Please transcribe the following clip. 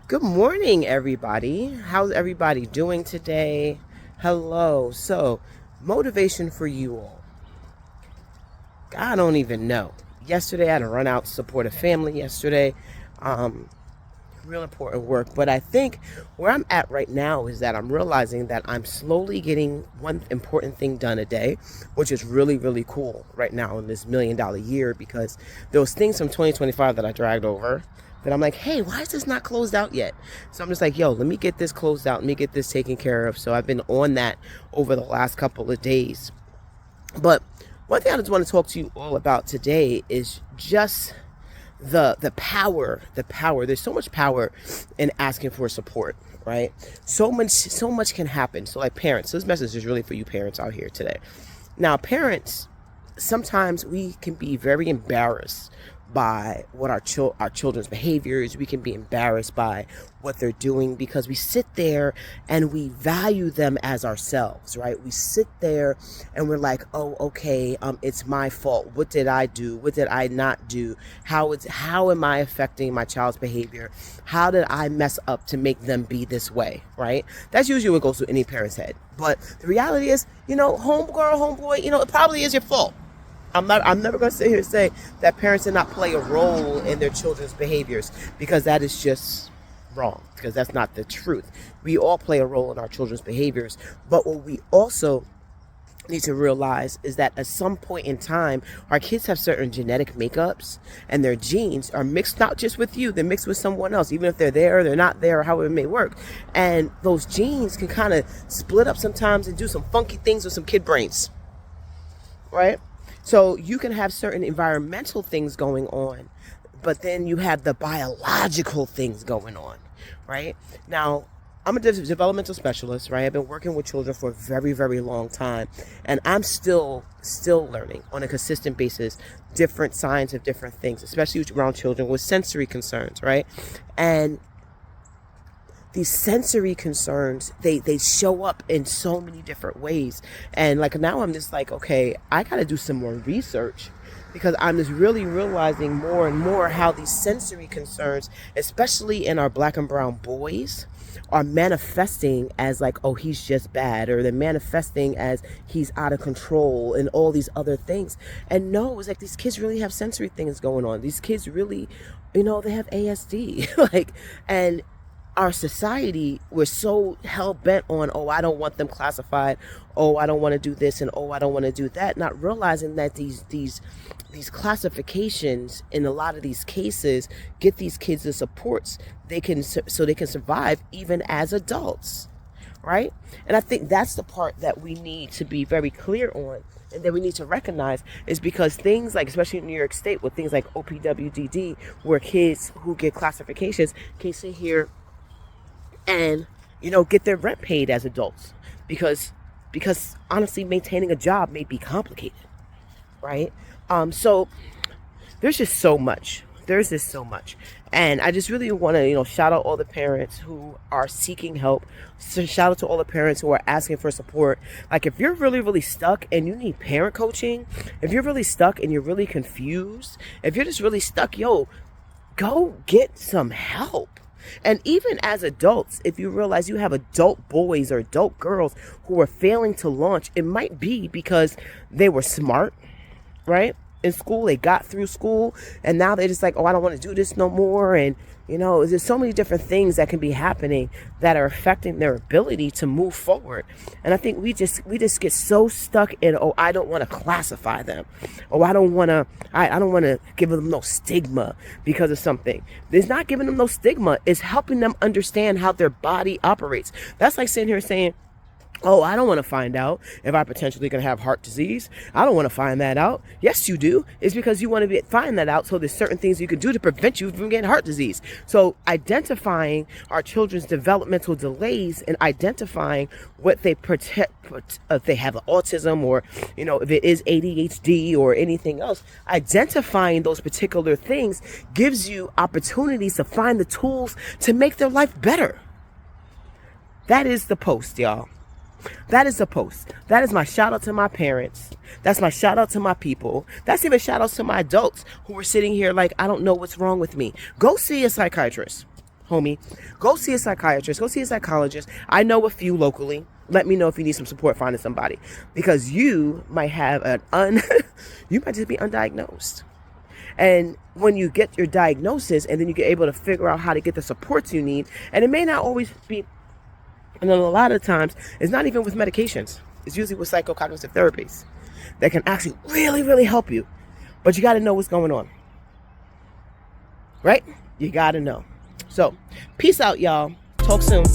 Good morning, everybody. How's everybody doing today? Hello. So, motivation for you all. I don't even know. Yesterday, I had to run out to support a family yesterday. Um, Real important work. But I think where I'm at right now is that I'm realizing that I'm slowly getting one important thing done a day, which is really, really cool right now in this $1 million year because there was things from 2025 that I dragged over that I'm like, hey, why is this not closed out yet? So I'm just like, yo, let me get this closed out. Let me get this taken care of. So I've been on that over the last couple of days. But one thing I just want to talk to you all about today is just the power. There's so much power in asking for support, right? So much can happen. So like parents, so this message is really for you parents out here today. Now parents, sometimes we can be very embarrassed by what our children's behaviors. We can be embarrassed by what they're doing because we sit there and we value them as ourselves, right? We sit there and we're like, oh, okay, it's my fault. What did I do? What did I not do? How am I affecting my child's behavior? How did I mess up to make them be this way, right? That's usually what goes through any parent's head. But the reality is, homegirl, homeboy, it probably is your fault. I'm never going to sit here and say that parents did not play a role in their children's behaviors because that is just wrong, because that's not the truth. We all play a role in our children's behaviors, but what we also need to realize is that at some point in time, our kids have certain genetic makeups and their genes are mixed not just with you, they're mixed with someone else, even if they're there or they're not there or however it may work. And those genes can kind of split up sometimes and do some funky things with some kid brains, right? So you can have certain environmental things going on, but then you have the biological things going on, right? Now, I'm a developmental specialist, right? I've been working with children for a very, very long time, and I'm still learning on a consistent basis different signs of different things, especially around children with sensory concerns, right? And these sensory concerns, they show up in so many different ways. And like now I'm just like, okay, I got to do some more research because I'm just really realizing more and more how these sensory concerns, especially in our black and brown boys, are manifesting as like, oh, he's just bad, or they're manifesting as he's out of control and all these other things. And no, it's like these kids really have sensory things going on. These kids really, they have ASD. And our society, we're so hell-bent on, oh, I don't want them classified, oh, I don't want to do this, and oh, I don't want to do that, not realizing that these classifications in a lot of these cases get these kids the supports they can survive even as adults, right? And I think that's the part that we need to be very clear on, and that we need to recognize, is because things like, especially in New York State, with things like OPWDD, where kids who get classifications can sit here and get their rent paid as adults because honestly maintaining a job may be complicated, right? So there's just so much. And I just really want to shout out all the parents who are seeking help. So shout out to all the parents who are asking for support. Like, if you're really, really stuck and you need parent coaching, if you're really stuck and you're really confused, if you're just really stuck, go get some help. And even as adults, if you realize you have adult boys or adult girls who are failing to launch, it might be because they were smart, right? In school, they got through school, and now they're just like, oh, I don't want to do this no more. And, there's so many different things that can be happening that are affecting their ability to move forward. And I think we just get so stuck in, oh, I don't want to classify them. Oh, I don't want to give them no stigma because of something. It's not giving them no stigma. It's helping them understand how their body operates. That's like sitting here saying, oh, I don't want to find out if I potentially going to have heart disease. I don't want to find that out. Yes, you do. It's because you want to find that out, so there's certain things you can do to prevent you from getting heart disease. So identifying our children's developmental delays and identifying what they protect, if they have autism, or, if it is ADHD or anything else, identifying those particular things gives you opportunities to find the tools to make their life better. That is the post, y'all. That is the post. That is my shout out to my parents. That's my shout out to my people. That's even shout outs to my adults who are sitting here like, I don't know what's wrong with me. Go see a psychiatrist. homie, go see a psychiatrist, go see a psychologist. I know a few locally. Let me know if you need some support finding somebody, because you might have you might just be undiagnosed. And when you get your diagnosis and then you get able to figure out how to get the supports you need, and it may not always be, and a lot of times it's not even with medications. It's usually with psychocognitive therapies that can actually really, really help you. But you got to know what's going on, right? You got to know. So, peace out, y'all. Talk soon.